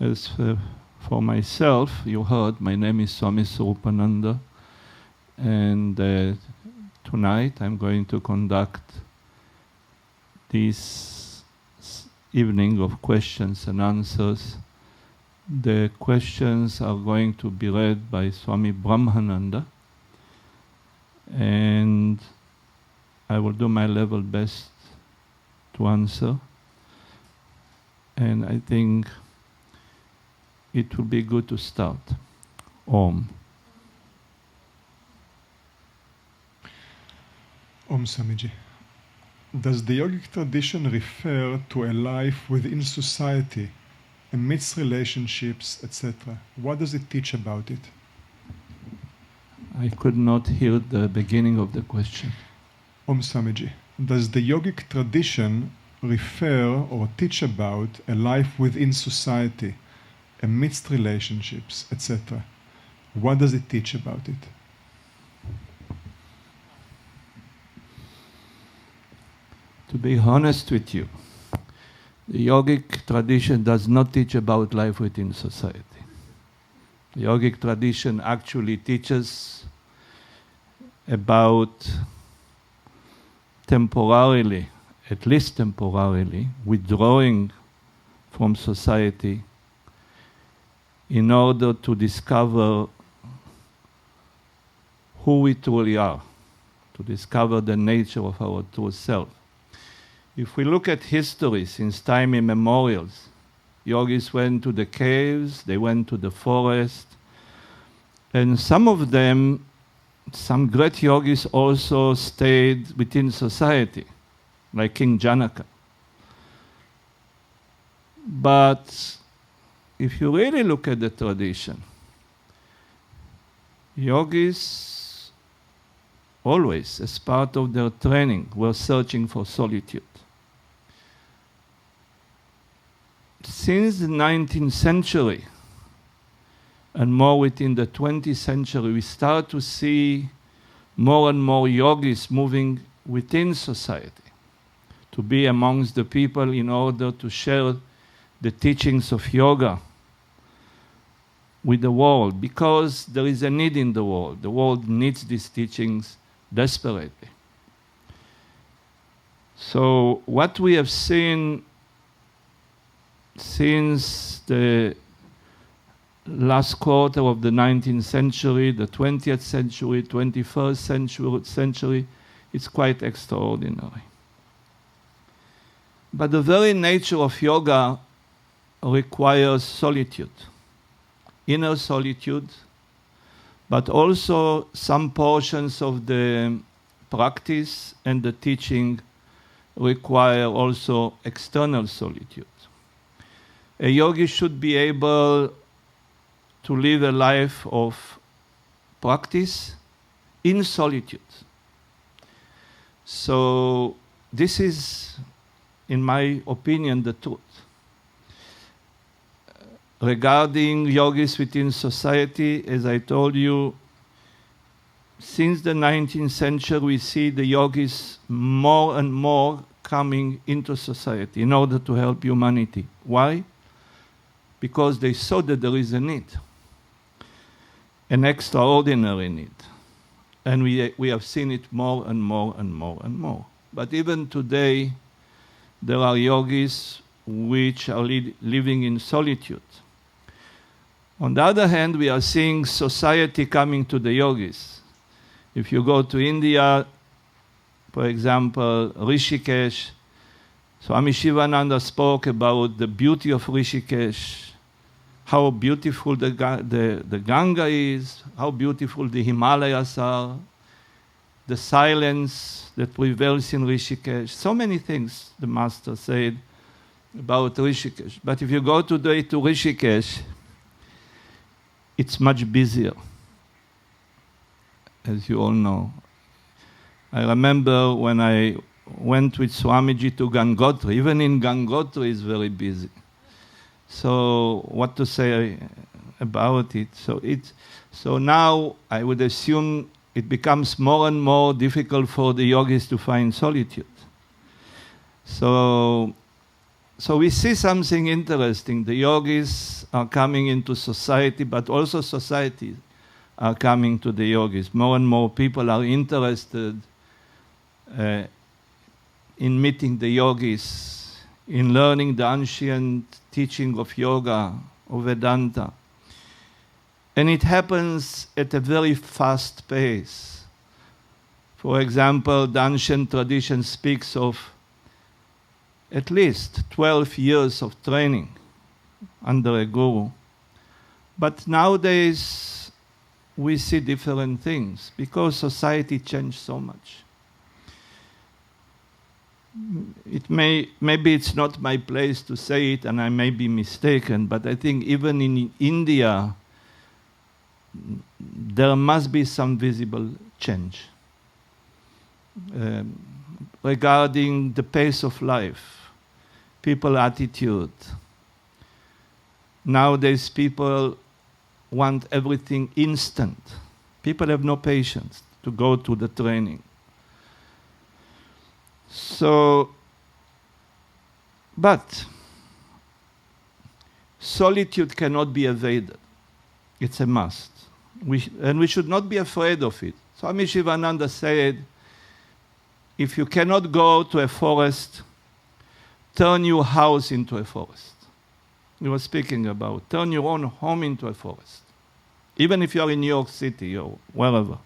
As for myself, you heard, my name is Swami Swaroopananda, and tonight I'm going to conduct this evening of questions and answers. The questions are going to be read by Swami Brahmananda, and I will do my level best to answer. And I think it will be good to start. Om. Om Swamiji. Does the yogic tradition refer to a life within society, amidst relationships, etc.? What does it teach about it? I could not hear the beginning of the question. Om Swamiji. Does the yogic tradition refer or teach about a life within society, amidst relationships, etc.? What does it teach about it? To be honest with you, the yogic tradition does not teach about life within society. The yogic tradition actually teaches about temporarily, at least temporarily, withdrawing from society in order to discover who we truly are, to discover the nature of our true self. If we look at history since time immemorials, yogis went to the caves, they went to the forest, and some of them, some great yogis also stayed within society, like King Janaka. But if you really look at the tradition, yogis always, as part of their training, were searching for solitude. Since the 19th century, and more within the 20th century, we start to see more and more yogis moving within society, to be amongst the people in order to share the teachings of yoga with the world, because there is a need in the world. The world needs these teachings desperately. So what we have seen since the last quarter of the 19th century, the 20th century, 21st century, it's quite extraordinary. But the very nature of yoga requires solitude, inner solitude, but also some portions of the practice and the teaching require also external solitude. A yogi should be able to live a life of practice in solitude. So this is, in my opinion, the truth. Regarding yogis within society, as I told you, since the 19th century, we see the yogis more and more coming into society in order to help humanity. Why? Because they saw that there is a need, an extraordinary need. And we have seen it more and more and more and more. But even today, there are yogis which are living in solitude. On the other hand, we are seeing society coming to the yogis. If you go to India, for example, Rishikesh, Swami Sivananda spoke about the beauty of Rishikesh, how beautiful the Ganga is, how beautiful the Himalayas are, the silence that prevails in Rishikesh. So many things the Master said about Rishikesh. But if you go today to Rishikesh, it's much busier, as you all know. I remember when I went with Swamiji to Gangotri. Even in Gangotri is very busy. So what to say about it? So now I would assume it becomes more and more difficult for the yogis to find solitude. So So we see something interesting. The yogis are coming into society, but also society are coming to the yogis. More and more people are interested in meeting the yogis, in learning the ancient teaching of yoga, of Vedanta. And it happens at a very fast pace. For example, the ancient tradition speaks of at least 12 years of training under a guru. But nowadays, we see different things because society changed so much. Maybe it's not my place to say it, and I may be mistaken, but I think even in India, there must be some visible change regarding the pace of life, people's attitude. Nowadays, people want everything instant. People have no patience to go to the training. So, but solitude cannot be evaded. It's a must. And we should not be afraid of it. Swami Sivananda said, if you cannot go to a forest, turn your house into a forest. He was speaking about turn your own home into a forest. Even if you are in New York City or wherever,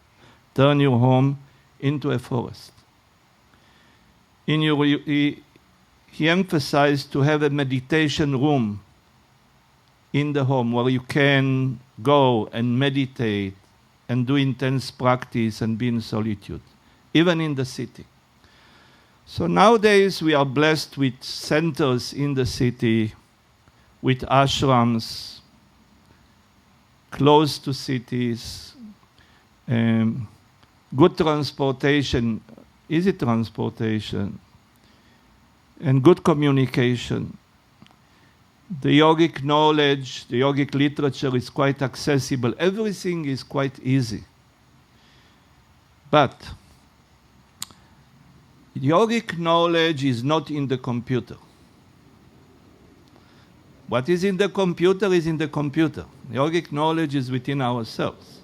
turn your home into a forest. He emphasized to have a meditation room in the home where you can go and meditate and do intense practice and be in solitude, even in the city. So nowadays we are blessed with centers in the city, with ashrams, close to cities, good transportation, easy transportation, and good communication. The yogic knowledge, the yogic literature is quite accessible. Everything is quite easy. But yogic knowledge is not in the computer. What is in the computer is in the computer. Yogic knowledge is within ourselves.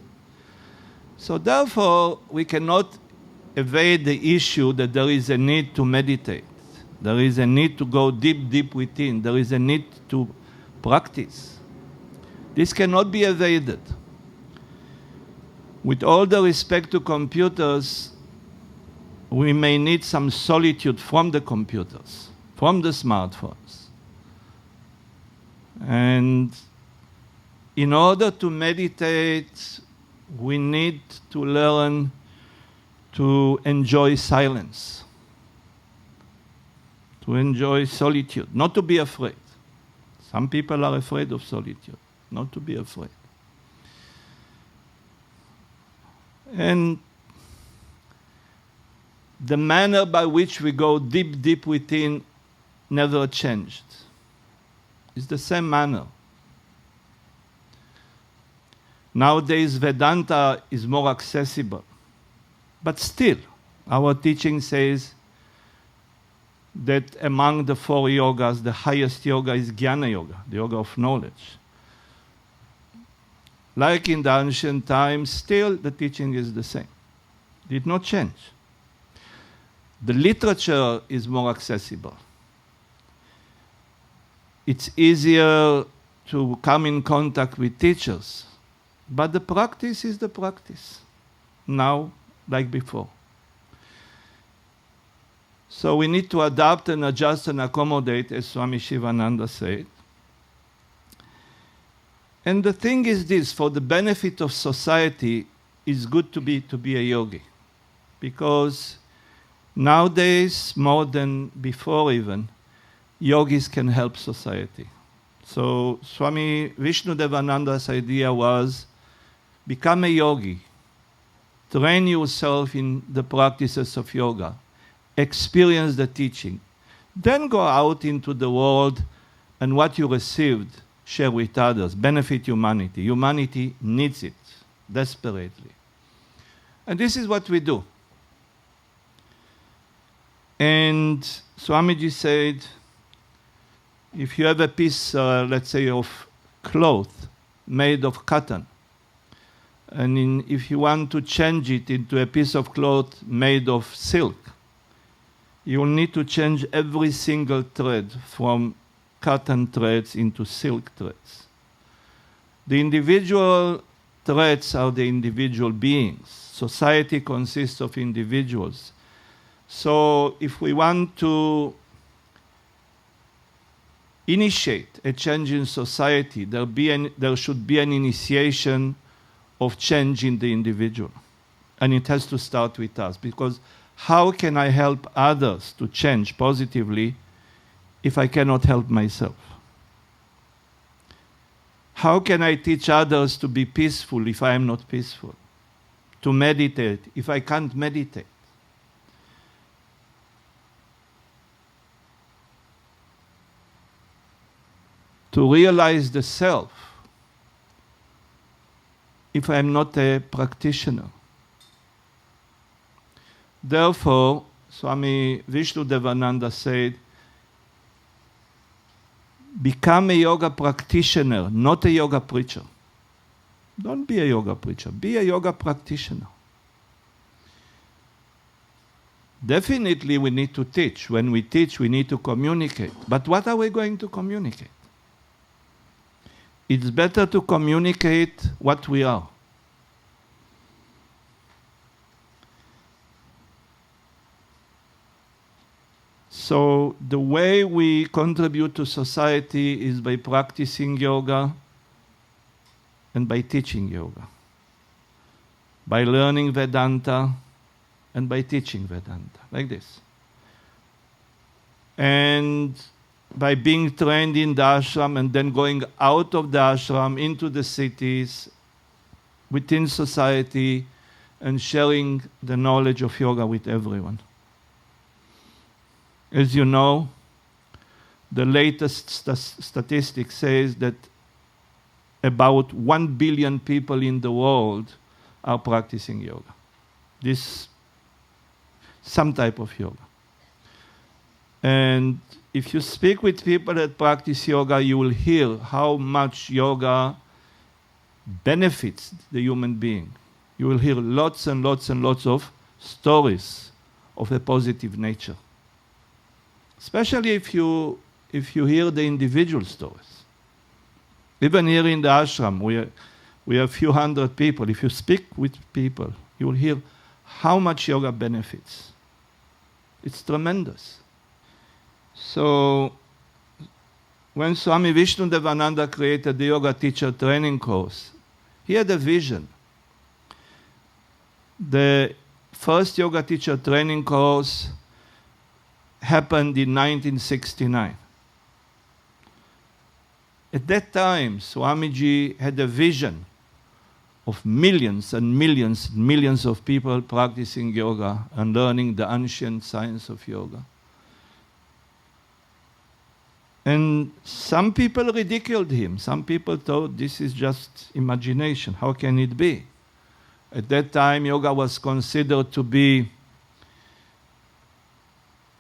So therefore, we cannot evade the issue that there is a need to meditate. There is a need to go deep, deep within. There is a need to practice. This cannot be evaded. With all the respect to computers, we may need some solitude from the computers, from the smartphones. And in order to meditate, we need to learn to enjoy silence, to enjoy solitude, not to be afraid. Some people are afraid of solitude, not to be afraid. And the manner by which we go deep, deep within never changed. It's the same manner. Nowadays, Vedanta is more accessible. But still, our teaching says that among the four yogas, the highest yoga is Jnana Yoga, the yoga of knowledge. Like in the ancient times, still the teaching is the same. It did not change. The literature is more accessible. It's easier to come in contact with teachers, but the practice is the practice, now like before. So we need to adapt and adjust and accommodate, as Swami Sivananda said. And the thing is this, for the benefit of society, it's good to be a yogi. Because nowadays, more than before even, yogis can help society. So Swami Vishnudevananda's idea was, become a yogi, train yourself in the practices of yoga, experience the teaching, then go out into the world and what you received, share with others, benefit humanity. Humanity needs it desperately. And this is what we do. And Swamiji said, if you have a piece, let's say, of cloth made of cotton, and if you want to change it into a piece of cloth made of silk, you will need to change every single thread from cotton threads into silk threads. The individual threads are the individual beings. Society consists of individuals. So if we want to initiate a change in society, there should be an initiation of change in the individual. And it has to start with us, because how can I help others to change positively if I cannot help myself? How can I teach others to be peaceful if I am not peaceful? To meditate if I can't meditate? To realize the self if I am not a practitioner? Therefore, Swami Vishnudevananda said, become a yoga practitioner, not a yoga preacher. Don't be a yoga preacher, be a yoga practitioner. Definitely we need to teach. When we teach, we need to communicate. But what are we going to communicate? It's better to communicate what we are. So the way we contribute to society is by practicing yoga and by teaching yoga, by learning Vedanta and by teaching Vedanta, like this. And by being trained in the ashram and then going out of the ashram into the cities, within society, and sharing the knowledge of yoga with everyone. As you know, the latest statistic says that about 1 billion people in the world are practicing yoga. Some type of yoga. And if you speak with people that practice yoga, you will hear how much yoga benefits the human being. You will hear lots and lots and lots of stories of a positive nature. Especially if you hear the individual stories. Even here in the ashram, we have a few hundred people. If you speak with people, you will hear how much yoga benefits. It's tremendous. So, when Swami Vishnudevananda created the yoga teacher training course, he had a vision. The first yoga teacher training course happened in 1969. At that time, Swamiji had a vision of millions and millions and millions of people practicing yoga and learning the ancient science of yoga. And some people ridiculed him. Some people thought this is just imagination. How can it be? At that time, yoga was considered to be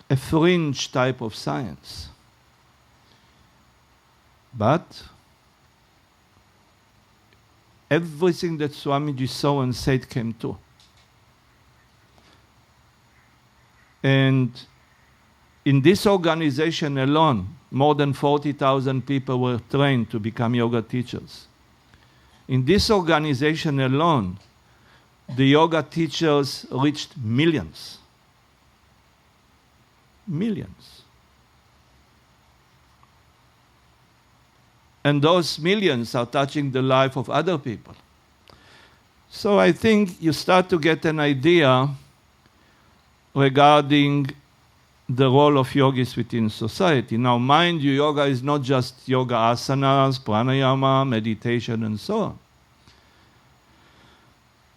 a fringe type of science. But everything that Swamiji saw and said came true. And in this organization alone, more than 40,000 people were trained to become yoga teachers. In this organization alone, the yoga teachers reached millions. Millions. And those millions are touching the life of other people. So I think you start to get an idea regarding the role of yogis within society. Now, mind you, yoga is not just yoga asanas, pranayama, meditation, and so on.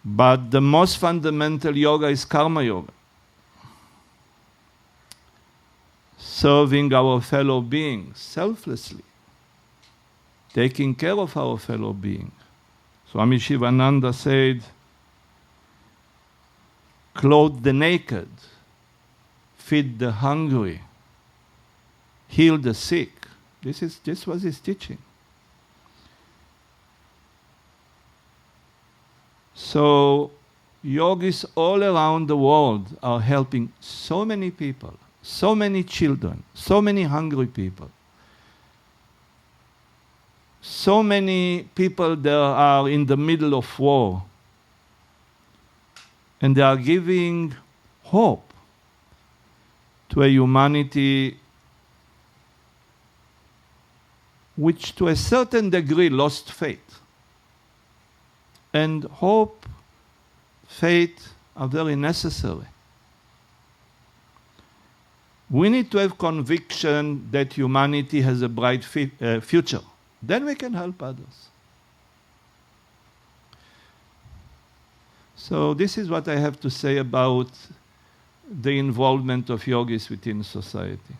But the most fundamental yoga is karma yoga. Serving our fellow beings selflessly. Taking care of our fellow being. Swami Sivananda said, clothe the naked, feed the hungry, heal the sick, This was his teaching. So yogis all around the world are helping so many people, so many children, so many hungry people. So many people that are in the middle of war, and they are giving hope to a humanity which to a certain degree lost faith. And hope, faith are very necessary. We need to have conviction that humanity has a bright future. Then we can help others. So this is what I have to say about the involvement of yogis within society.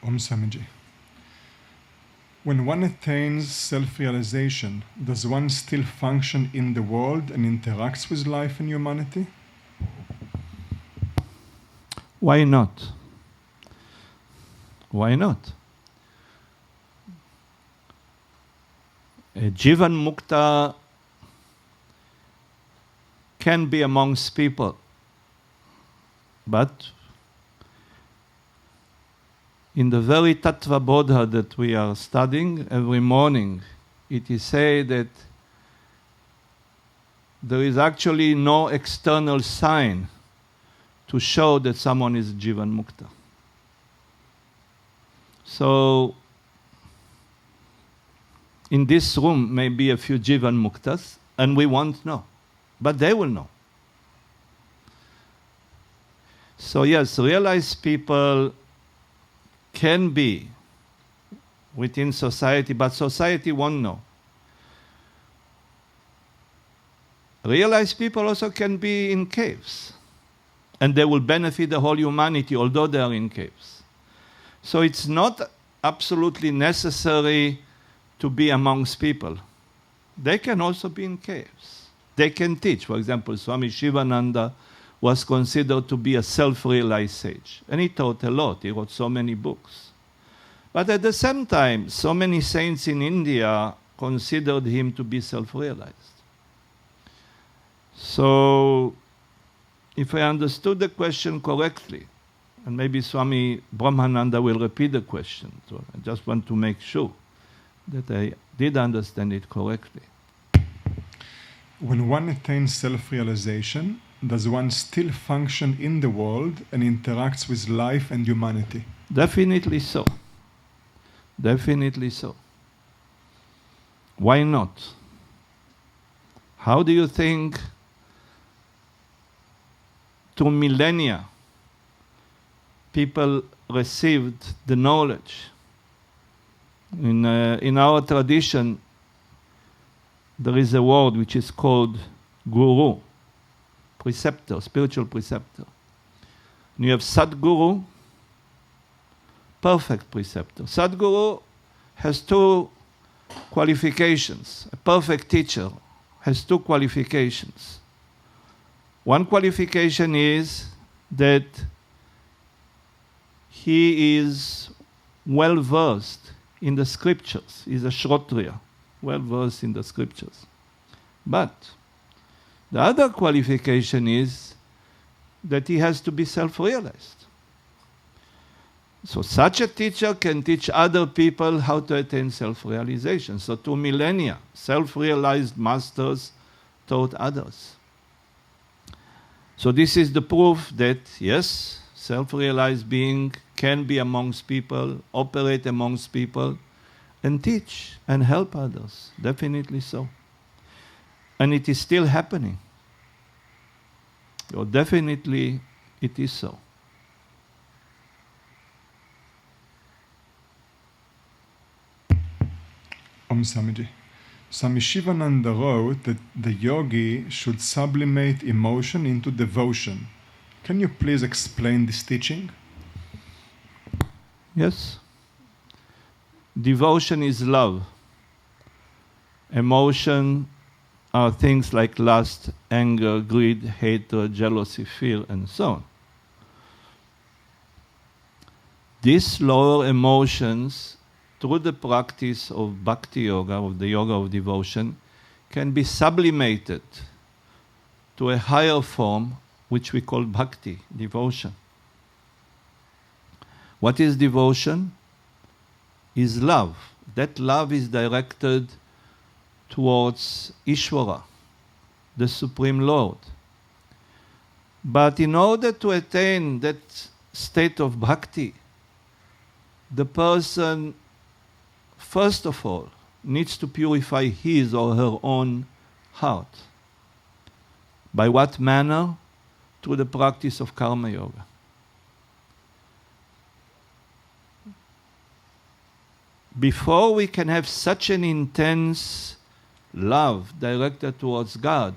Om Swamiji. When one attains self-realization, does one still function in the world and interacts with life and humanity? Why not? Why not? A Jivan Mukta can be amongst people, but in the very Tattva Bodha that we are studying every morning, it is said that there is actually no external sign to show that someone is Jivan Mukta. So, in this room may be a few Jivan Muktas, and we won't know, but they will know. So yes, realized people can be within society, but society won't know. Realized people also can be in caves, and they will benefit the whole humanity, although they are in caves. So it's not absolutely necessary to be amongst people. They can also be in caves. They can teach. For example, Swami Sivananda was considered to be a self-realized sage. And he taught a lot. He wrote so many books. But at the same time, so many saints in India considered him to be self-realized. So, if I understood the question correctly, and maybe Swami Brahmananda will repeat the question, so I just want to make sure that I did understand it correctly. When one attains self-realization, does one still function in the world and interacts with life and humanity? Definitely so. Definitely so. Why not? How do you think 2 millennia people received the knowledge? In our tradition, there is a word which is called guru, preceptor, spiritual preceptor. And you have Sadguru, perfect preceptor. Sadguru has 2 qualifications. A perfect teacher has 2 qualifications. One qualification is that he is well versed in the scriptures. He's a Shrotriya, well versed in the scriptures. But the other qualification is that he has to be self-realized. So such a teacher can teach other people how to attain self-realization. So 2 millennia, self-realized masters taught others. So this is the proof that, yes, self-realized being can be amongst people, operate amongst people, and teach and help others. Definitely so. And it is still happening. So definitely it is so. Om Swamiji. Swami Sivananda wrote that the yogi should sublimate emotion into devotion. Can you please explain this teaching? Yes. Devotion is love. Emotion are things like lust, anger, greed, hatred, jealousy, fear, and so on. These lower emotions, through the practice of bhakti yoga, of the yoga of devotion, can be sublimated to a higher form, which we call bhakti, devotion. What is devotion? Is love. That love is directed towards Ishvara, the Supreme Lord. But in order to attain that state of bhakti, the person, first of all, needs to purify his or her own heart. By what manner? Through the practice of karma yoga. Before we can have such an intense love directed towards God,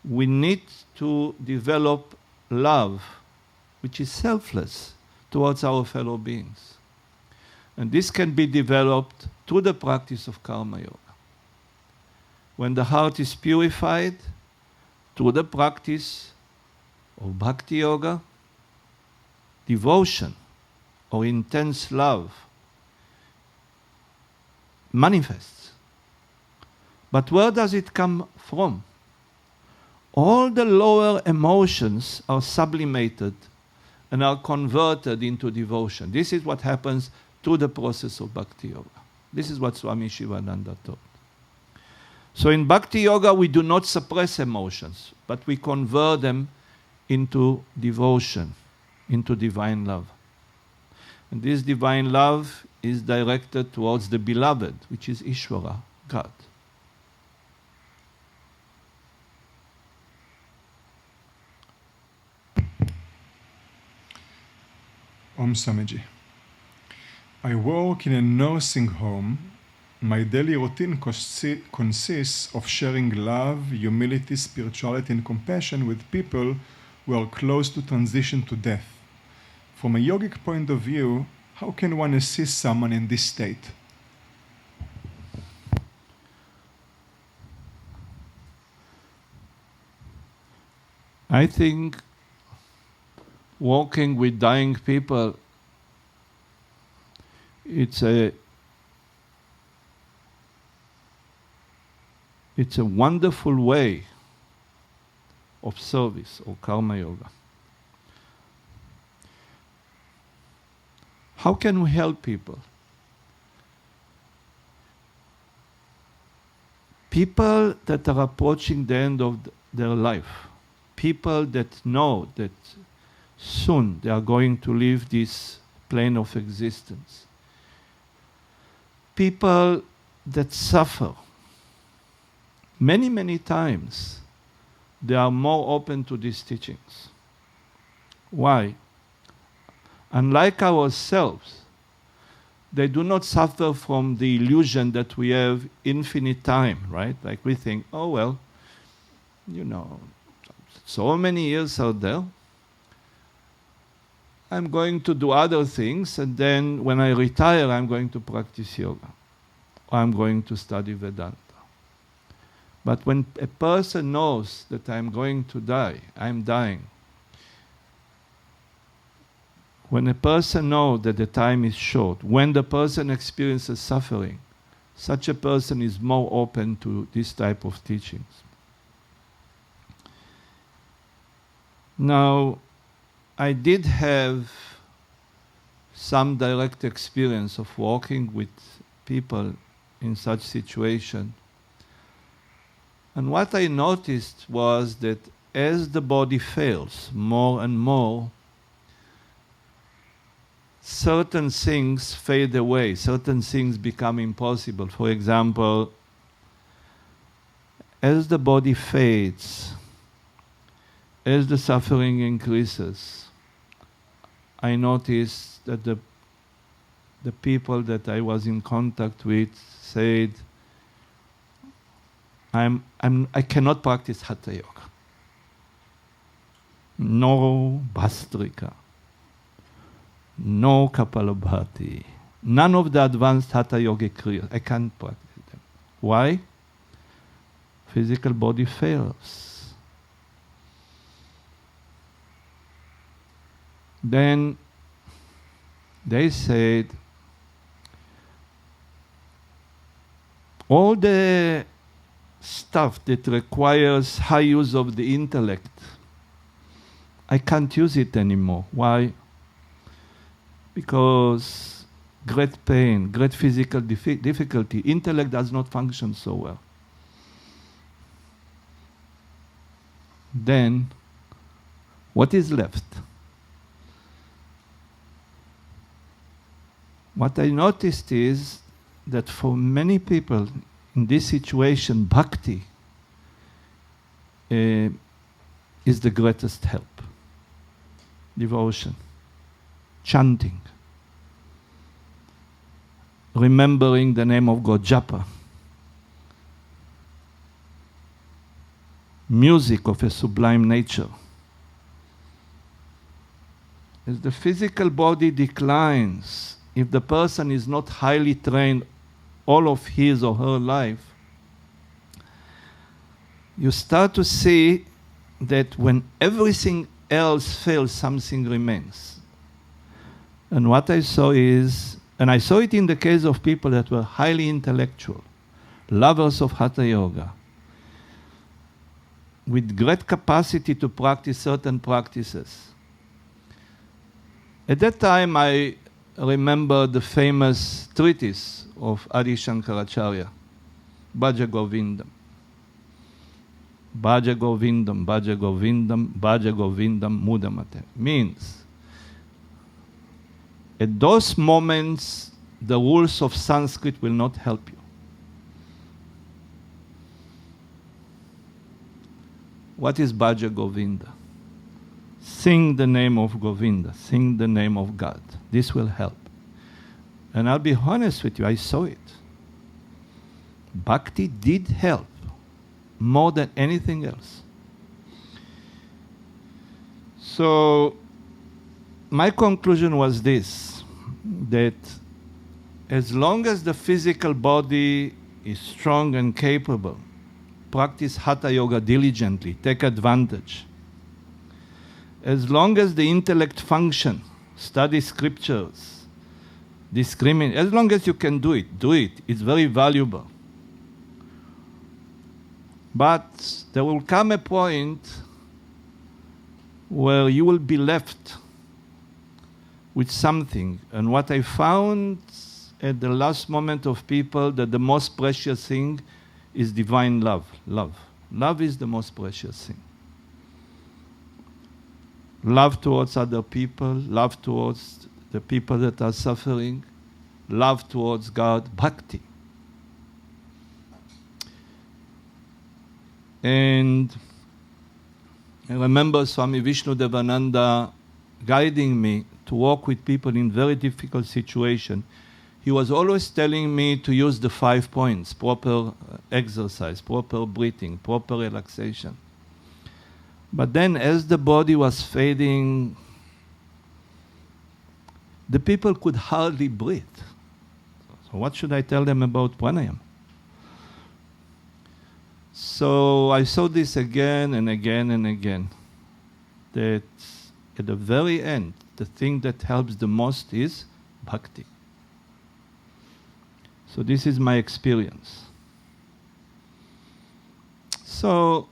we need to develop love which is selfless towards our fellow beings. And this can be developed through the practice of karma yoga. When the heart is purified through the practice of bhakti yoga, devotion or intense love manifests. But where does it come from? All the lower emotions are sublimated and are converted into devotion. This is what happens through the process of bhakti yoga. This is what Swami Sivananda taught. So in bhakti yoga, we do not suppress emotions, but we convert them into devotion, into divine love. And this divine love is directed towards the beloved, which is Ishvara, God. Om Swamiji. I work in a nursing home. My daily routine consists of sharing love, humility, spirituality, and compassion with people who are close to transition to death. From a yogic point of view, how can one assist someone in this state? I think walking with dying people, it's a wonderful way of service or karma yoga. How can we help people? People that are approaching the end of their life, people that know that soon they are going to leave this plane of existence, people that suffer. Many, many times they are more open to these teachings. Why? Unlike ourselves, they do not suffer from the illusion that we have infinite time, right? Like we think, oh well, so many years out there, I'm going to do other things, and then when I retire, I'm going to practice yoga, or I'm going to study Vedanta. But when a person knows that I'm going to die, I'm dying, when a person knows that the time is short, when the person experiences suffering, such a person is more open to this type of teachings. Now, I did have some direct experience of working with people in such situation. And what I noticed was that as the body fails more and more, certain things fade away, certain things become impossible. For example, as the body fades, as the suffering increases, I noticed that the people that I was in contact with said, I cannot practice Hatha Yoga. No Bhastrika. No Kapalabhati. None of the advanced Hatha Yogic Kriyas. I can't practice them. Why? Physical body fails. Then they said, all the stuff that requires high use of the intellect, I can't use it anymore. Why? Because great pain, great physical difficulty, intellect does not function so well. Then, what is left? What I noticed is that for many people in this situation, bhakti is the greatest help. Devotion, chanting, remembering the name of God, japa, music of a sublime nature. As the physical body declines, if the person is not highly trained all of his or her life, you start to see that when everything else fails, something remains. And what I saw is, and I saw it in the case of people that were highly intellectual, lovers of Hatha Yoga, with great capacity to practice certain practices. At that time, I remember the famous treatise of Adi Shankaracharya, Bhaja Govindam. Bhaja Govindam, Bhaja Govindam, Bhaja Govindam Mudamate. Means, at those moments, the rules of Sanskrit will not help you. What is Bhaja Govinda? Sing the name of Govinda, sing the name of God. This will help. And I'll be honest with you, I saw it. Bhakti did help more than anything else. So, my conclusion was this, that as long as the physical body is strong and capable, practice Hatha Yoga diligently, take advantage. As long as the intellect function, study scriptures, discriminate, as long as you can do it, do it. It's very valuable. But there will come a point where you will be left with something. And what I found at the last moment of people, that the most precious thing is divine love. Love. Love is the most precious thing. Love towards other people, love towards the people that are suffering, love towards God, bhakti. And I remember Swami Devananda guiding me to walk with people in very difficult situations. He was always telling me to use the 5 points: proper exercise, proper breathing, proper relaxation. But then as the body was fading, the people could hardly breathe. So what should I tell them about pranayama? So I saw this again and again and again, that at the very end, the thing that helps the most is bhakti. So this is my experience. So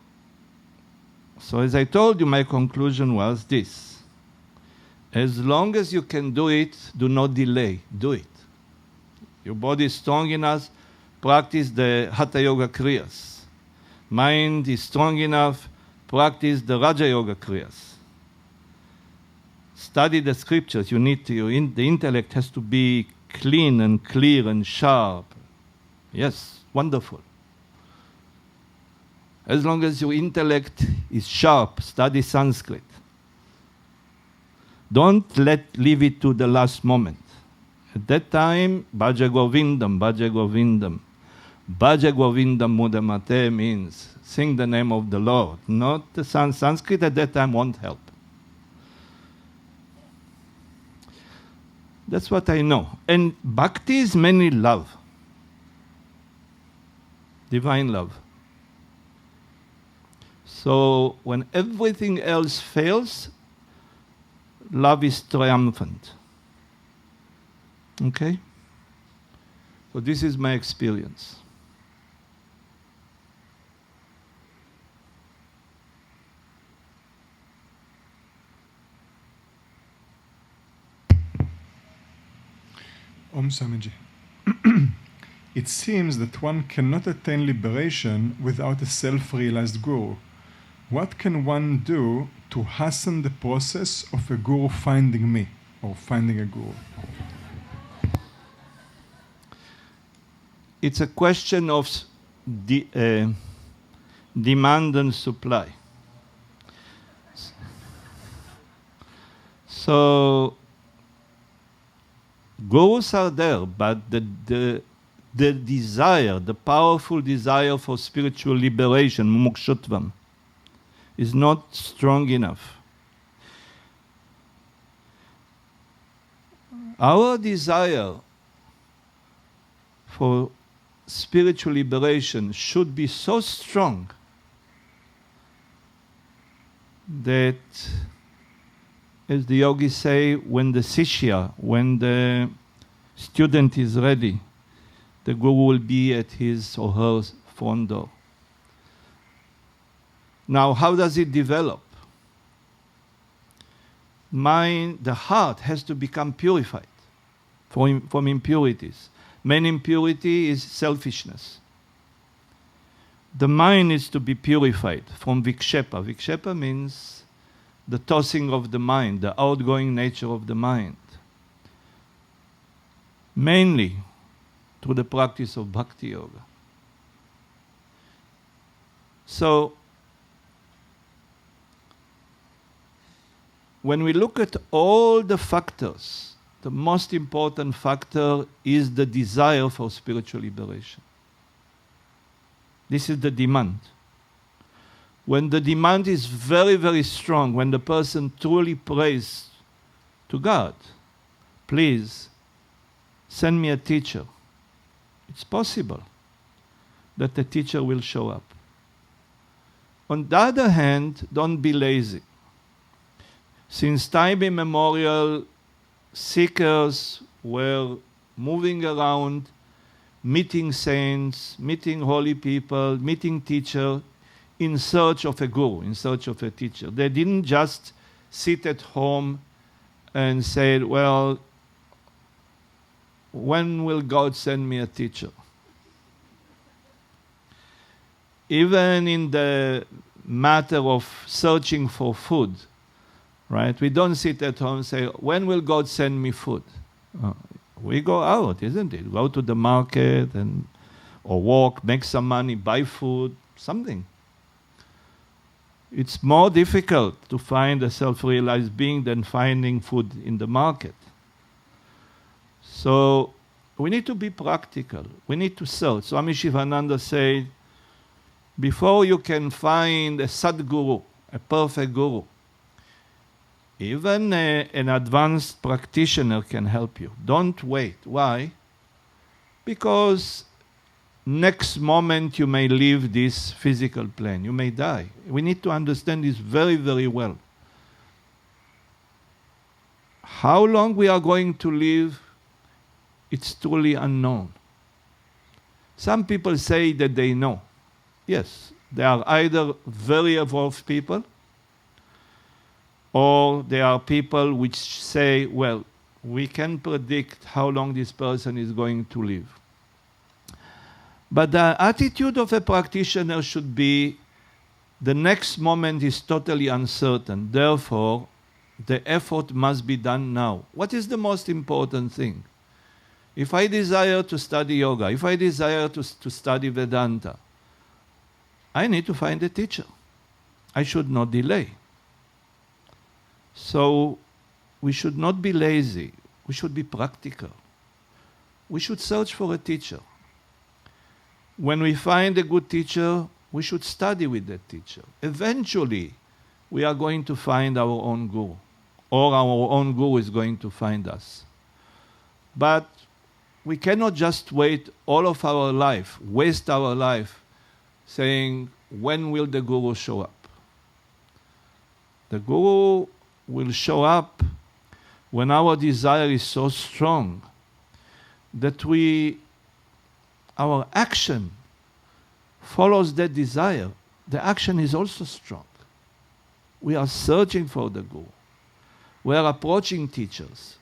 as I told you, my conclusion was this. As long as you can do it, do not delay. Do it. Your body is strong enough, practice the Hatha Yoga Kriyas. Mind is strong enough, practice the Raja Yoga Kriyas. Study the scriptures. You need to, the intellect has to be clean and clear and sharp. Yes, wonderful. As long as your intellect is sharp, study Sanskrit. Don't leave it to the last moment. At that time, Bhaja Govindam, Bhaja Govindam. Bhaja Govindam Mudamate means sing the name of the Lord. Not the Sanskrit at that time won't help. That's what I know. And bhakti is mainly love. Divine love. So when everything else fails, love is triumphant. Okay? So this is my experience. Om Swamiji. It seems that one cannot attain liberation without a self-realized guru. What can one do to hasten the process of a guru finding me, or finding a guru? It's a question of demand and supply. So gurus are there, but the desire, the powerful desire for spiritual liberation, mumukshutvam, is not strong enough. Our desire for spiritual liberation should be so strong that, as the yogis say, when the sishya, when the student is ready, the guru will be at his or her front door. Now, how does it develop? The heart has to become purified from impurities. Main impurity is selfishness. The mind is to be purified from vikshepa. Vikshepa means the tossing of the mind, the outgoing nature of the mind. Mainly through the practice of bhakti yoga. So, when we look at all the factors, the most important factor is the desire for spiritual liberation. This is the demand. When the demand is very, very strong, when the person truly prays to God, please send me a teacher, it's possible that the teacher will show up. On the other hand, don't be lazy. Since time immemorial, seekers were moving around, meeting saints, meeting holy people, meeting teachers, in search of a guru, in search of a teacher. They didn't just sit at home and say, well, when will God send me a teacher? Even in the matter of searching for food, right? We don't sit at home and say, when will God send me food? We go out, isn't it? Go to the market or walk, make some money, buy food, something. It's more difficult to find a self-realized being than finding food in the market. So we need to be practical. We need to search. Swami Sivananda said, before you can find a sadguru, a perfect guru, even an advanced practitioner can help you. Don't wait. Why? Because next moment you may leave this physical plane. You may die. We need to understand this very, very well. How long we are going to live, it's truly unknown. Some people say that they know. Yes, they are either very evolved people, or there are people which say, well, we can predict how long this person is going to live. But the attitude of a practitioner should be, the next moment is totally uncertain. Therefore, the effort must be done now. What is the most important thing? If I desire to study yoga, if I desire to study Vedanta, I need to find a teacher. I should not delay. So we should not be lazy. We should be practical. We should search for a teacher. When we find a good teacher, we should study with that teacher. Eventually, we are going to find our own guru, or our own guru is going to find us. But we cannot just wait all of our life, waste our life, saying, when will the guru show up? The Guru will show up when our desire is so strong that our action follows that desire. The action is also strong. We are searching for the Guru. We are approaching teachers.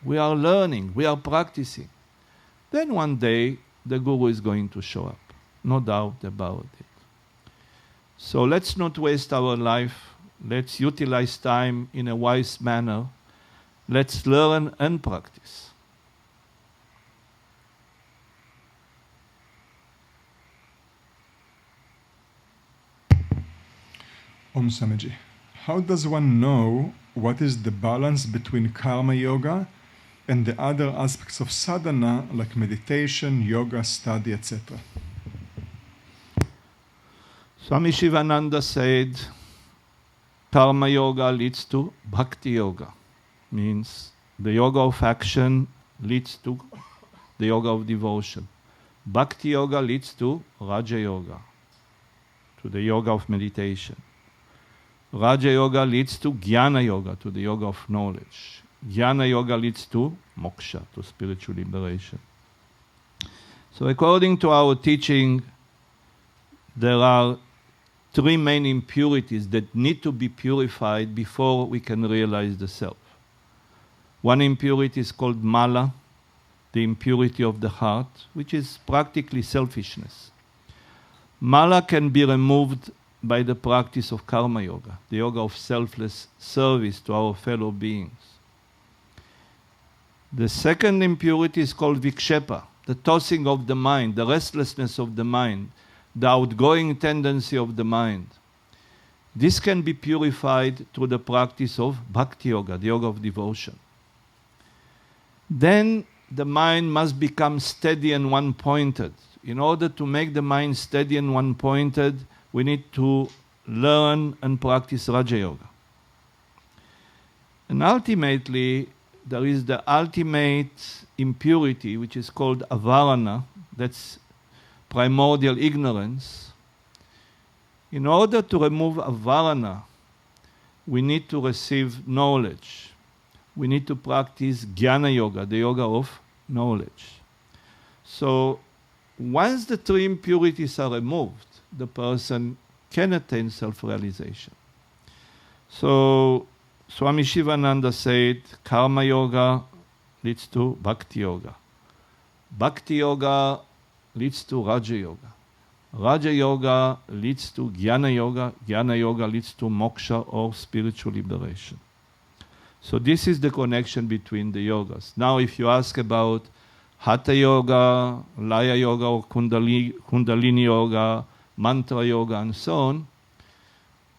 We are learning. We are practicing. Then one day, the Guru is going to show up. No doubt about it. So let's not waste our life. Let's utilize time in a wise manner. Let's learn and practice. Om Swamiji, how does one know what is the balance between karma yoga and the other aspects of sadhana like meditation, yoga, study, etc.? Swami Sivananda said, karma yoga leads to bhakti yoga. Means the yoga of action leads to the yoga of devotion. Bhakti yoga leads to Raja yoga, to the yoga of meditation. Raja yoga leads to Jnana yoga, to the yoga of knowledge. Jnana yoga leads to moksha, to spiritual liberation. So according to our teaching, there are three main impurities that need to be purified before we can realize the self. One impurity is called mala, the impurity of the heart, which is practically selfishness. Mala can be removed by the practice of karma yoga, the yoga of selfless service to our fellow beings. The second impurity is called vikshepa, the tossing of the mind, the restlessness of the mind, the outgoing tendency of the mind. This can be purified through the practice of bhakti yoga, the yoga of devotion. Then the mind must become steady and one-pointed. In order to make the mind steady and one-pointed, we need to learn and practice Raja Yoga. And ultimately, there is the ultimate impurity, which is called avarana, that's primordial ignorance. In order to remove avarana, we need to receive knowledge. We need to practice Jnana Yoga, the yoga of knowledge. So once the three impurities are removed, the person can attain self-realization. So Swami Sivananda said, karma yoga leads to bhakti yoga. Bhakti yoga leads to Raja yoga. Raja yoga leads to Jnana yoga. Jnana yoga leads to moksha or spiritual liberation. So this is the connection between the yogas. Now if you ask about Hatha yoga, Laya yoga or Kundalini yoga, Mantra yoga and so on,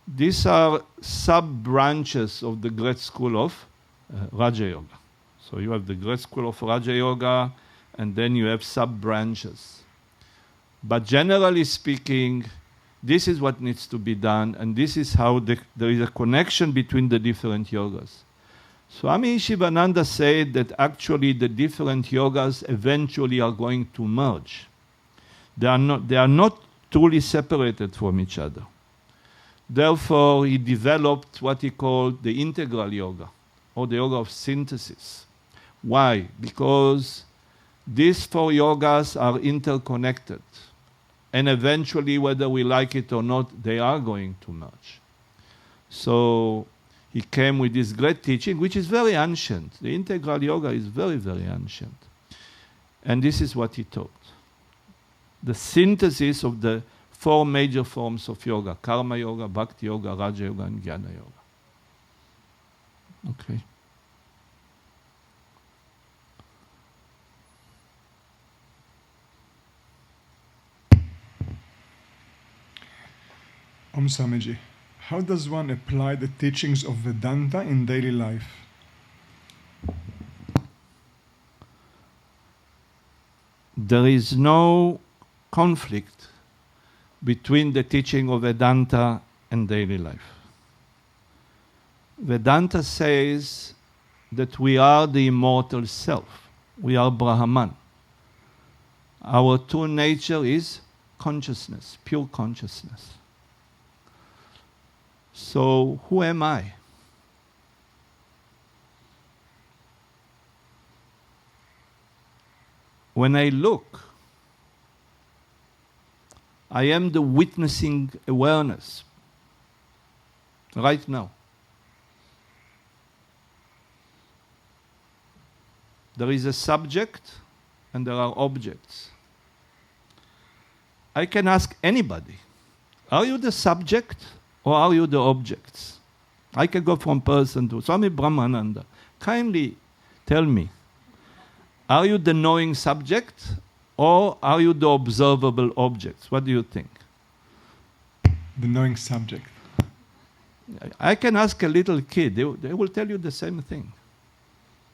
these are sub-branches of the great school of Raja yoga. So you have the great school of Raja yoga and then you have sub-branches. But generally speaking, this is what needs to be done and this is how there is a connection between the different yogas. Swami Sivananda said that actually the different yogas eventually are going to merge. They are not truly separated from each other. Therefore, he developed what he called the integral yoga, or the yoga of synthesis. Why? Because these four yogas are interconnected. And eventually, whether we like it or not, they are going to merge. So he came with this great teaching, which is very ancient. The integral yoga is very, very ancient. And this is what he taught. The synthesis of the four major forms of yoga: karma yoga, bhakti yoga, Raja yoga, and Jnana yoga. Okay. Om Swamiji, how does one apply the teachings of Vedanta in daily life? There is no conflict between the teaching of Vedanta and daily life. Vedanta says that we are the immortal self. We are Brahman. Our true nature is consciousness, pure consciousness. So who am I? when I look, I am the witnessing awareness right now. There is a subject and there are objects. I can ask anybody, are you the subject or are you the objects? I can go from person to Swami Brahmananda. Kindly tell me, are you the knowing subject or are you the observable objects? What do you think? The knowing subject. I can ask a little kid, they will tell you the same thing.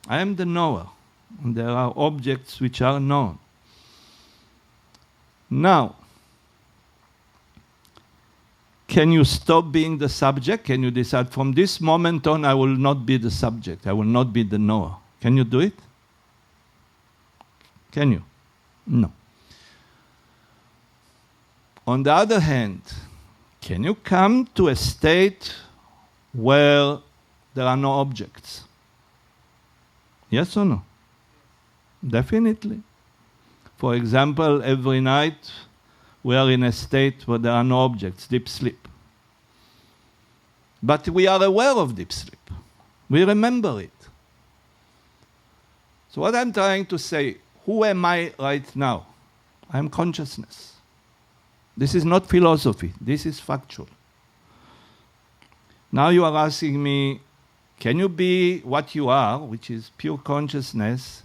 I am the knower, and there are objects which are known. Now, can you stop being the subject? Can you decide from this moment on I will not be the subject, I will not be the knower? Can you do it? Can you? No. On the other hand, can you come to a state where there are no objects? Yes or no? Definitely. For example, every night we are in a state where there are no objects, deep sleep. But we are aware of deep sleep. We remember it. So what I'm trying to say, who am I right now? I am consciousness. This is not philosophy, this is factual. Now you are asking me, can you be what you are, which is pure consciousness,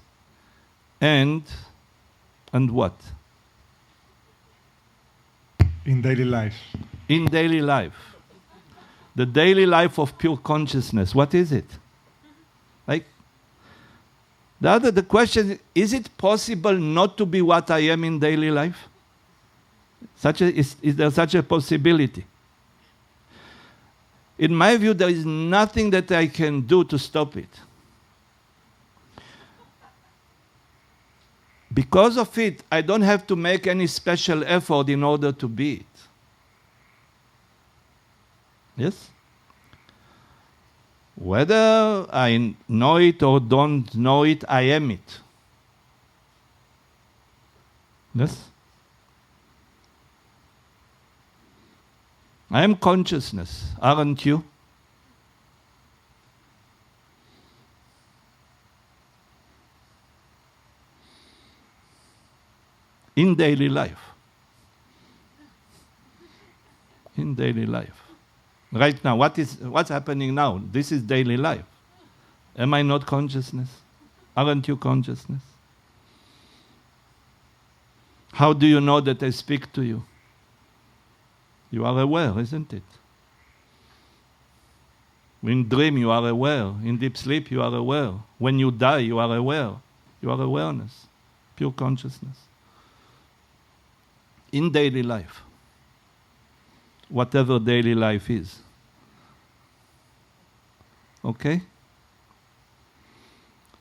and what? In daily life. In daily life. The daily life of pure consciousness, what is it? Like, the question is it possible not to be what I am in daily life? Is there such a possibility? In my view, there is nothing that I can do to stop it. Because of it, I don't have to make any special effort in order to be it. Yes? Whether I know it or don't know it, I am it. Yes? I am consciousness, aren't you? In daily life. In daily life. Right now, what's happening now? This is daily life. Am I not consciousness? Aren't you consciousness? How do you know that I speak to you? You are aware, isn't it? In dream, you are aware. In deep sleep, you are aware. When you die, you are aware. You are awareness, pure consciousness. In daily life, whatever daily life is. Okay?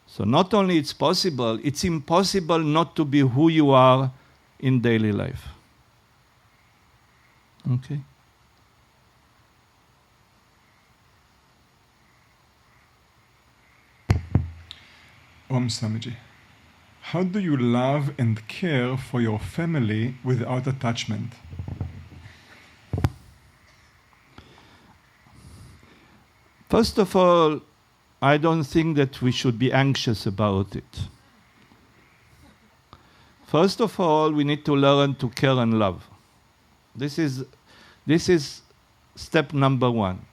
So not only it's possible, it's impossible not to be who you are in daily life. Okay? Om Swamiji, how do you love and care for your family without attachment? First of all, I don't think that we should be anxious about it. First of all, we need to learn to care and love. This is step number one.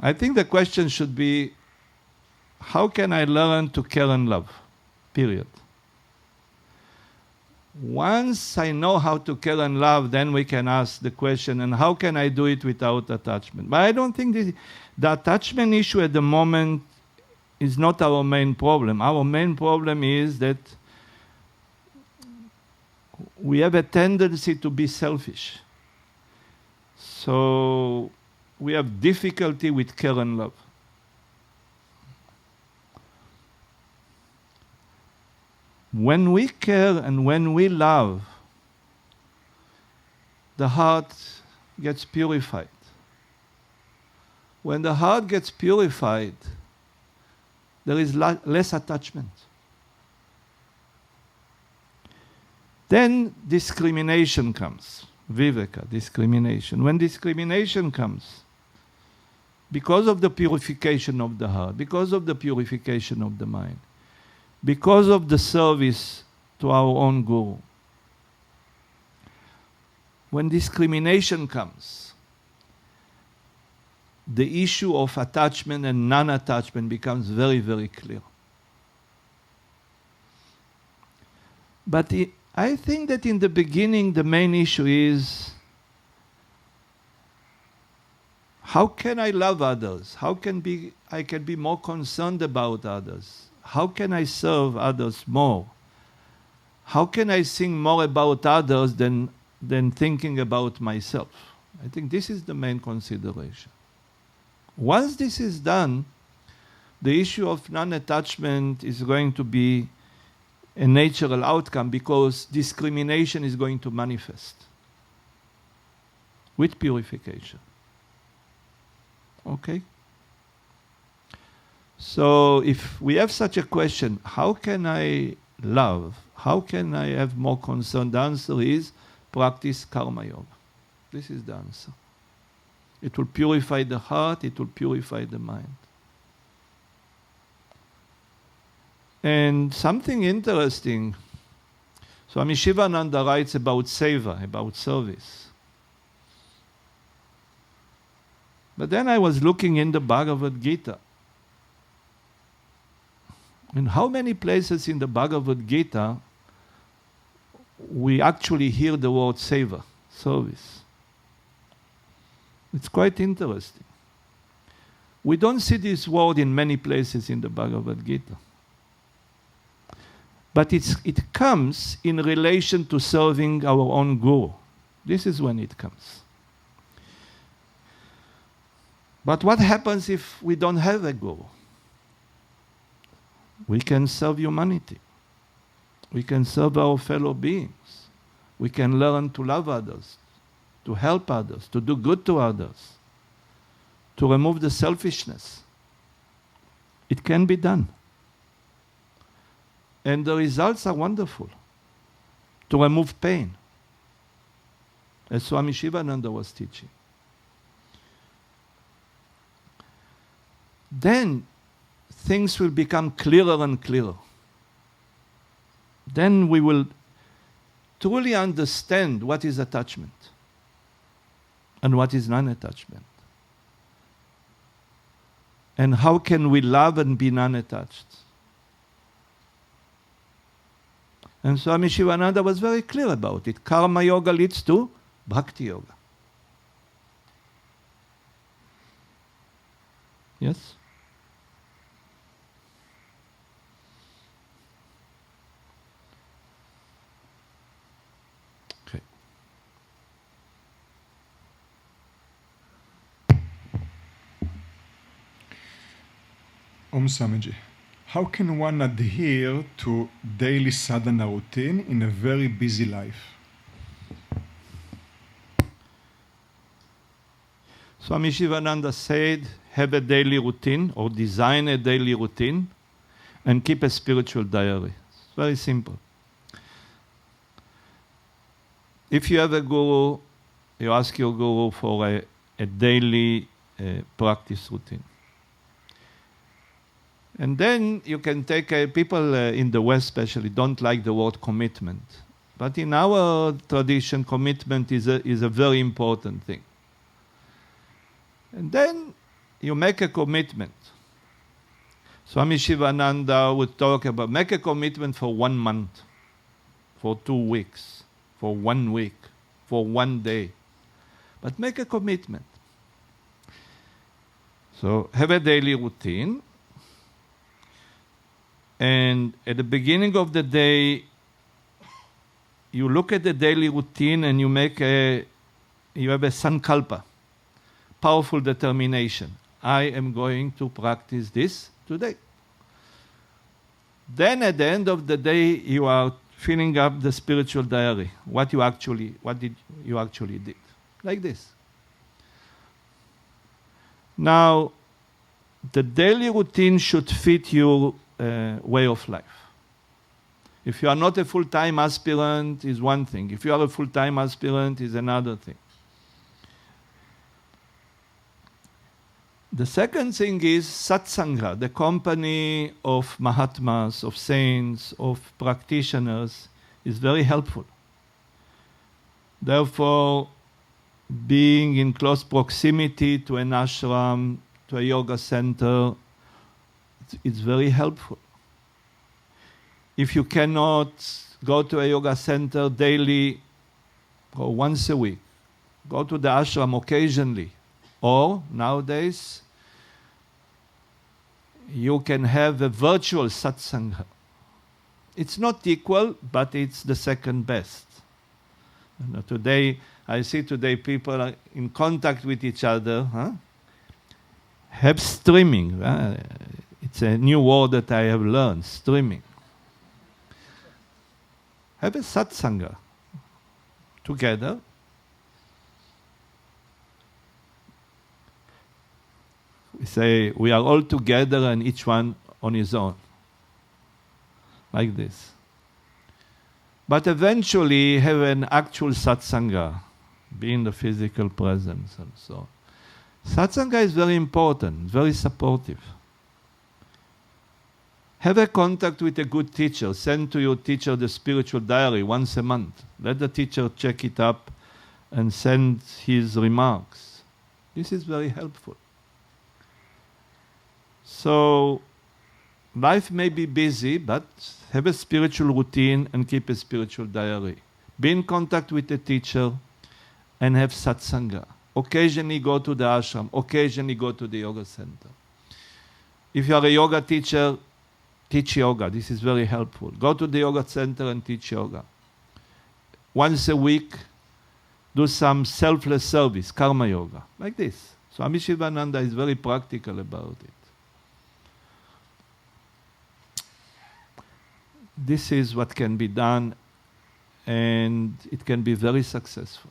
I think the question should be, how can I learn to care and love? Period. Once I know how to care and love, then we can ask the question, and how can I do it without attachment? But I don't think the attachment issue at the moment is not our main problem. Our main problem is that we have a tendency to be selfish. So we have difficulty with care and love. When we care and when we love, the heart gets purified. When the heart gets purified, there is less attachment. Then discrimination comes. Viveka, discrimination. When discrimination comes, because of the purification of the heart, because of the purification of the mind, because of the service to our own Guru, when discrimination comes, the issue of attachment and non-attachment becomes very, very clear. But I think that in the beginning, the main issue is, how can I love others? How can I can be more concerned about others? How can I serve others more? How can I think more about others than thinking about myself? I think this is the main consideration. Once this is done, the issue of non-attachment is going to be a natural outcome, because discrimination is going to manifest with purification. Okay? So if we have such a question, how can I love? How can I have more concern? The answer is practice karma yoga. This is the answer. It will purify the heart, it will purify the mind. And something interesting, Swami Sivananda writes about seva, about service. But then I was looking in the Bhagavad Gita. In how many places in the Bhagavad Gita we actually hear the word seva, service? It's quite interesting. We don't see this word in many places in the Bhagavad Gita. But it comes in relation to serving our own Guru. This is when it comes. But what happens if we don't have a Guru? We can serve humanity. We can serve our fellow beings. We can learn to love others, to help others, to do good to others, to remove the selfishness. It can be done. And the results are wonderful. To remove pain, as Swami Sivananda was teaching. Then things will become clearer and clearer. Then we will truly understand what is attachment and what is non-attachment. And how can we love and be non-attached? And Swami Sivananda was very clear about it. Karma yoga leads to bhakti yoga. Yes? Okay. Om Swamiji, how can one adhere to daily sadhana routine in a very busy life? Swami Sivananda said, have a daily routine or design a daily routine and keep a spiritual diary. It's very simple. If you have a guru, you ask your guru for a daily practice routine. And then you can take, people in the West especially don't like the word commitment. But in our tradition, commitment is a very important thing. And then you make a commitment. Swami Sivananda would talk about, make a commitment for 1 month, for 2 weeks, for 1 week, for 1 day. But make a commitment. So have a daily routine. And at the beginning of the day, you look at the daily routine and you have a sankalpa, powerful determination. I am going to practice this today. Then at the end of the day, you are filling up the spiritual diary, what did you actually did, like this. Now, the daily routine should fit your way of life. If you are not a full-time aspirant, is one thing. If you are a full-time aspirant, is another thing. The second thing is satsanga, the company of Mahatmas, of saints, of practitioners, is very helpful. Therefore, being in close proximity to an ashram, to a yoga center, it's very helpful. If you cannot go to a yoga center daily or once a week, go to the ashram occasionally. Or, nowadays, you can have a virtual satsanga. It's not equal, but it's the second best. Today, I see people are in contact with each other. Have streaming. It's a new word that I have learned, streaming. Have a satsanga together. We say we are all together and each one on his own. Like this. But eventually have an actual satsanga, be in the physical presence and so on. Satsanga is very important, very supportive. Have a contact with a good teacher. Send to your teacher the spiritual diary once a month. Let the teacher check it up and send his remarks. This is very helpful. So, life may be busy, but have a spiritual routine and keep a spiritual diary. Be in contact with a teacher and have satsanga. Occasionally go to the ashram. Occasionally go to the yoga center. If you are a yoga teacher, teach yoga. This is very helpful. Go to the yoga center and teach yoga. Once a week, do some selfless service, karma yoga, like this. Swami Sivananda is very practical about it. This is what can be done, and it can be very successful.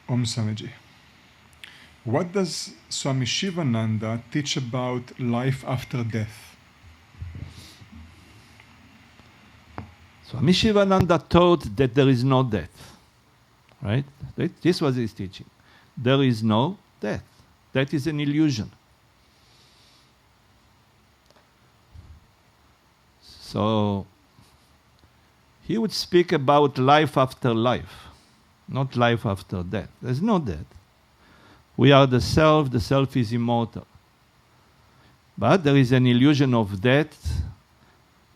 Om Swamiji. What does Swami Sivananda teach about life after death? Swami Sivananda taught that there is no death. Right? This was his teaching. There is no death. That is an illusion. So, he would speak about life after life, not life after death. There's no death. We are the self is immortal. But there is an illusion of death,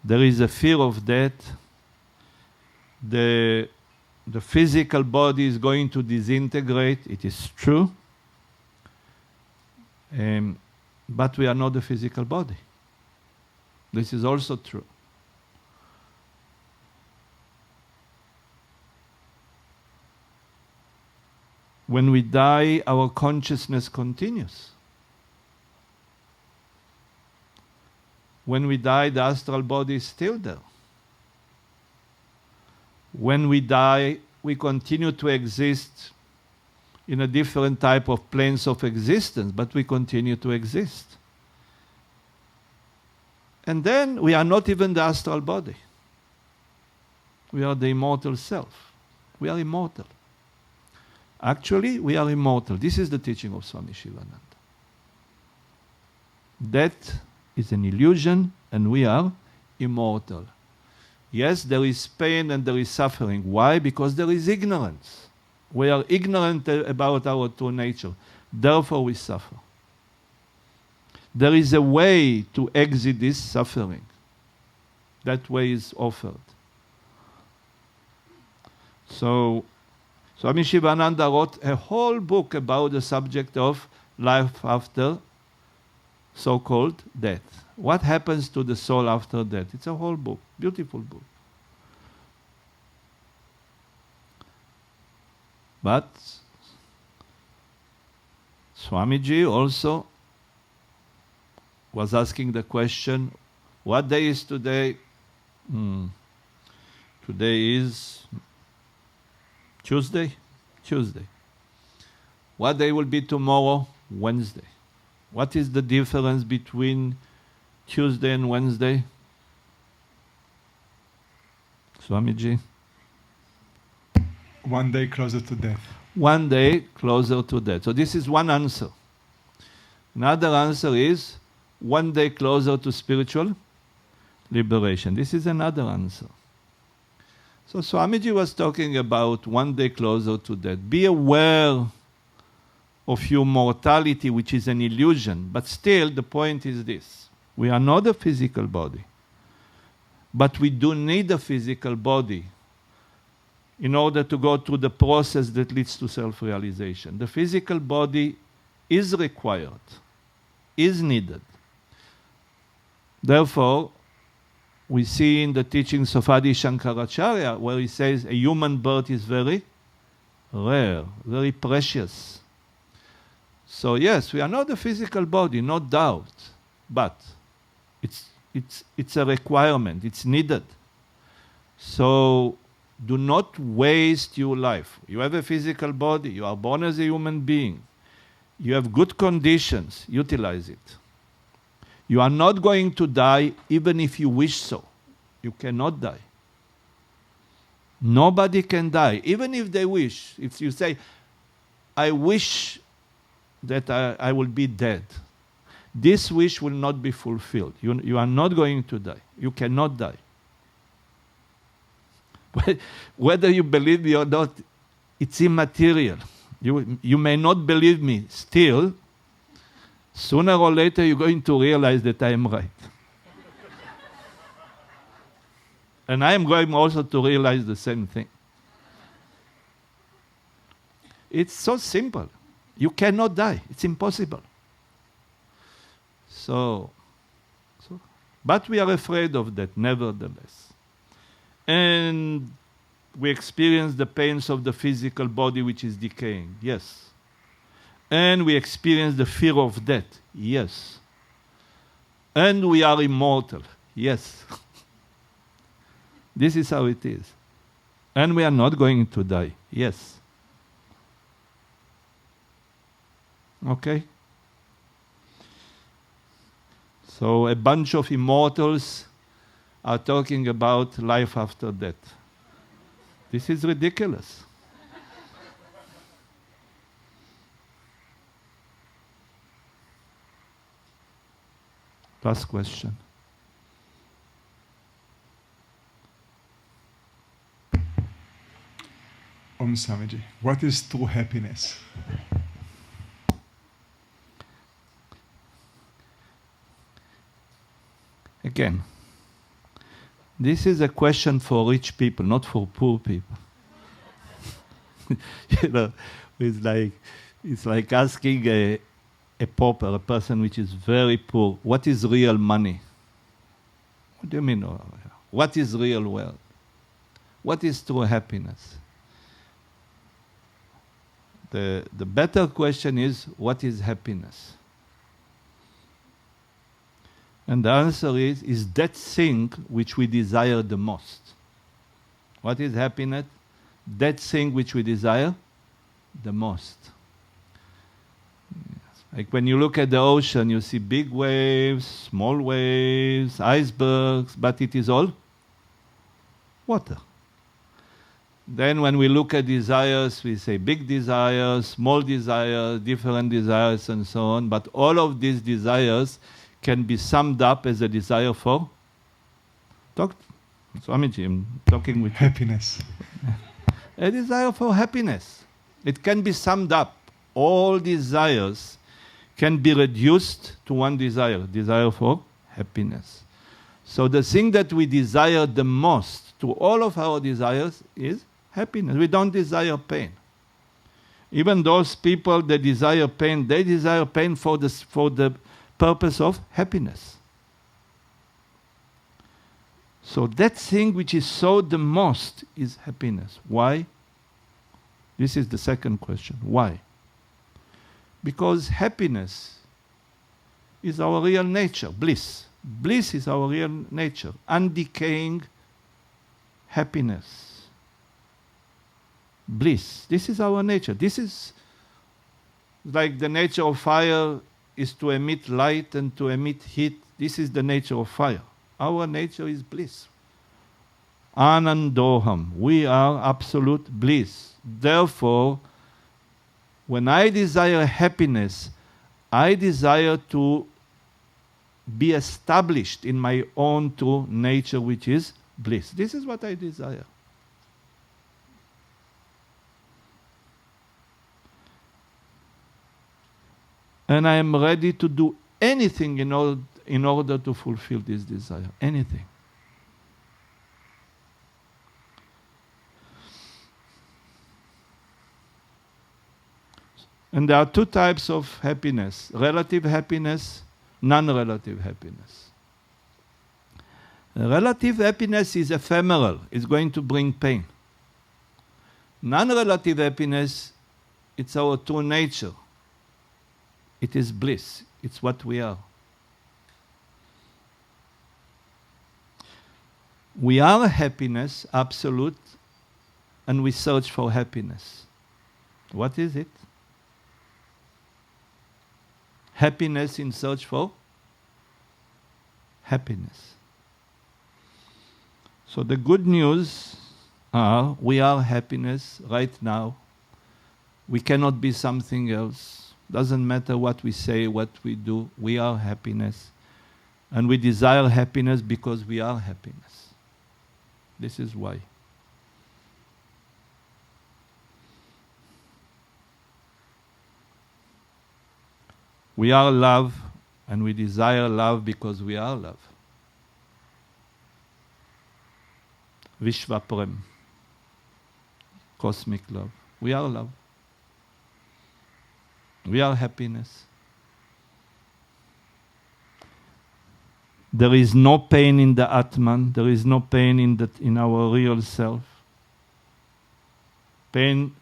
there is a fear of death, the physical body is going to disintegrate, it is true. But we are not the physical body. This is also true. When we die, our consciousness continues. When we die, the astral body is still there. When we die, we continue to exist in a different type of planes of existence, but we continue to exist. And then we are not even the astral body. We are the immortal self. We are immortal. Actually, we are immortal. This is the teaching of Swami Sivananda. Death is an illusion, and we are immortal. Yes, there is pain and there is suffering. Why? Because there is ignorance. We are ignorant about our true nature. Therefore, we suffer. There is a way to exit this suffering. That way is offered. So, Swami Sivananda wrote a whole book about the subject of life after so-called death. What happens to the soul after death? It's a whole book, beautiful book. But Swamiji also was asking the question, what day is today? Today is Tuesday. What day will be tomorrow? Wednesday. What is the difference between Tuesday and Wednesday? Swamiji? One day closer to death. One day closer to death. So this is one answer. Another answer is one day closer to spiritual liberation. This is another answer. So Swamiji was talking about one day closer to death. Be aware of your mortality, which is an illusion. But still, the point is this. We are not a physical body. But we do need a physical body in order to go through the process that leads to self-realization. The physical body is required, is needed. Therefore, we see in the teachings of Adi Shankaracharya where he says a human birth is very rare, very precious. So yes, we are not a physical body, no doubt, but it's a requirement, it's needed. So do not waste your life. You have a physical body, you are born as a human being, you have good conditions, utilize it. You are not going to die even if you wish so. You cannot die. Nobody can die, even if they wish. If you say, I wish that I will be dead, this wish will not be fulfilled. You are not going to die. You cannot die. Whether you believe me or not, it's immaterial. You may not believe me still. Sooner or later, you're going to realize that I am right. And I am going also to realize the same thing. It's so simple. You cannot die. It's impossible. But we are afraid of that, nevertheless. And we experience the pains of the physical body which is decaying. Yes. And we experience the fear of death. Yes. And we are immortal. Yes. This is how it is. And we are not going to die. Yes. Okay? So a bunch of immortals are talking about life after death. This is ridiculous. Last question. Om Swamiji, what is true happiness? Again, this is a question for rich people, not for poor people. You know, it's like asking a pauper, a person which is very poor, what is real money? What do you mean? What is real wealth? What is true happiness? The better question is, what is happiness? And the answer is that thing which we desire the most. What is happiness? That thing which we desire the most. Like when you look at the ocean, you see big waves, small waves, icebergs, but it is all water. Then when we look at desires, we say big desires, small desires, different desires, and so on. But all of these desires can be summed up as a desire for Swamiji, I'm talking with happiness. A desire for happiness. It can be summed up. All desires can be reduced to one desire for happiness. So the thing that we desire the most to all of our desires is happiness. We don't desire pain. Even those people that desire pain, they desire pain for the purpose of happiness. So that thing which is sought the most is happiness. Why? This is the second question. Why? Because happiness is our real nature, bliss. Bliss is our real nature, undecaying happiness. Bliss. This is our nature. This is Like the nature of fire is to emit light and to emit heat. This is the nature of fire. Our nature is bliss. Anandoham. We are absolute bliss. Therefore, when I desire happiness, I desire to be established in my own true nature, which is bliss. This is what I desire. And I am ready to do anything in order to fulfill this desire. Anything. And there are two types of happiness: relative happiness, non-relative happiness. Relative happiness is ephemeral, it's going to bring pain. Non-relative happiness, it's our true nature. It is bliss, it's what we are. We are happiness, absolute, and we search for happiness. What is it? Happiness in search for happiness. So the good news are we are happiness right now. We cannot be something else. Doesn't matter what we say, what we do. We are happiness. And we desire happiness because we are happiness. This is why. We are love, and we desire love because we are love. Vishvaprem, cosmic love. We are love. We are happiness. There is no pain in the Atman. There is no pain in our real self. Pain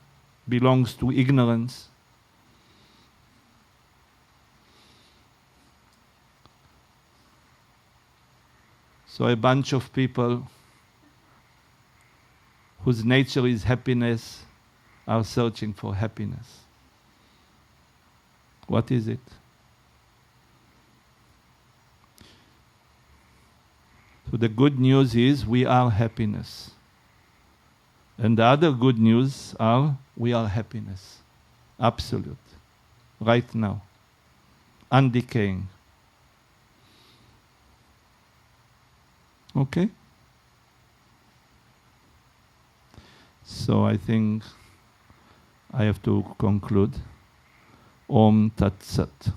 belongs to ignorance. So a bunch of people whose nature is happiness are searching for happiness. What is it? So the good news is we are happiness. And the other good news are we are happiness. Absolute. Right now. Undecaying. Okay? So I think I have to conclude. Om Tat Sat.